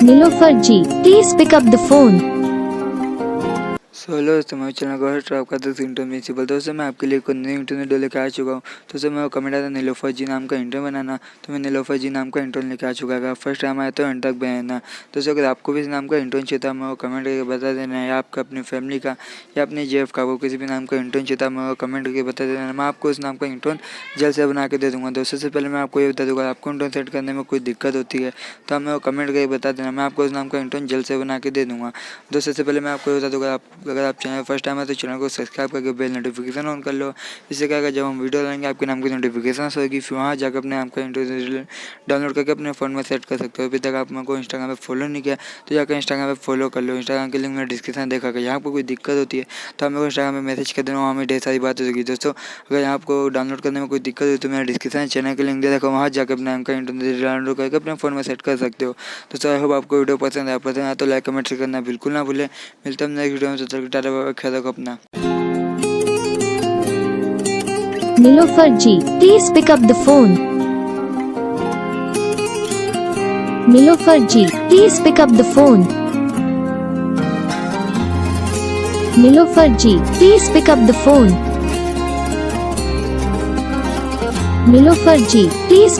Nilofer ji, please pick up the phone. Hello दोस्तों, मैं channel को होस्ट आपका दोस्त रिंगटोन प्रिंसिपल। दोस्तों मैं आपके लिए कोई नई इंटरनेट लेकर आ चुका हूँ। दोस्तों मैं कमेंट आता नीलोफर जी नाम का इंटरन बनाना, तो मैं नीलोफर जी नाम का इंटरन लेकर आ चुका है। फर्स्ट टाइम आया तो एंड तक बनाना। दोस्तों अगर आपको भी इस नाम का इंटरन चाहिए मैं वो कमेंट करके बता देना है, या आपका अपनी फैमिली का या अपने जेफ का वो किसी भी नाम का इंटरन चाहिए मैं वो कमेंट करके बता देना। मैं आपको उस नाम का इंटरन जल्द से बना के दे दूँगा। दोस्तों से पहले मैं आपको ये बता दूँगा, आपको इंटरन सेट करने में कोई दिक्कत होती है तो हमें वो कमेंट करके बता देना, मैं आपको उस नाम का इंटरन जल्द से बना के दे दूँगा। दोस्तों से पहले मैं आपको ये बता दूँगा, अगर आप चैनल फर्स्ट टाइम है तो चैनल को सब्सक्राइब करके बेल नोटिफिकेशन ऑन कर लो। इससे क्या होगा, जब हम वीडियो लाएंगे आपके नाम की नोटिफिकेशन होगी, फिर वहाँ जाकर अपने नाम का इंटरनेट डाउनलोड करके अपने फ़ोन में सेट कर सकते हो। अभी तक आप मेरे को इंस्टाग्राम पे फॉलो नहीं किया तो जाकर इंस्टाग्राम पे फॉलो कर लो। इंस्टाग्राम के लिंक मैंने डिस्क्रिप्शन देखा कि यहाँ पर कोई दिक्कत होती है तो हमें इंस्टाग्राम में मैसेज कर देना, वहाँ हमें ढेर सारी बात होगी। दोस्तों अगर आपको डाउनलोड करने में कोई दिक्कत हुई तो मेरा डिस्क्रिप्शन चैनल के लिंक दे रखा, वहाँ जाकर अपने नाम का इंटरनेट डाउनलोड करके अपने फ़ोन में सेट कर सकते हो। दोस्तों आई होप आपको वीडियो पसंद आया तो लाइक कमेंट से करना बिल्कुल ना भूलें। मिलते हैं नेक्स्ट वीडियो में, तब तक टाटा बाय, ख्याल रखो अपना। Nilofer ji, please pick up the phone. Nilofer ji, please pick up the phone. Nilofer ji, please pick up the phone. Nilofer ji, please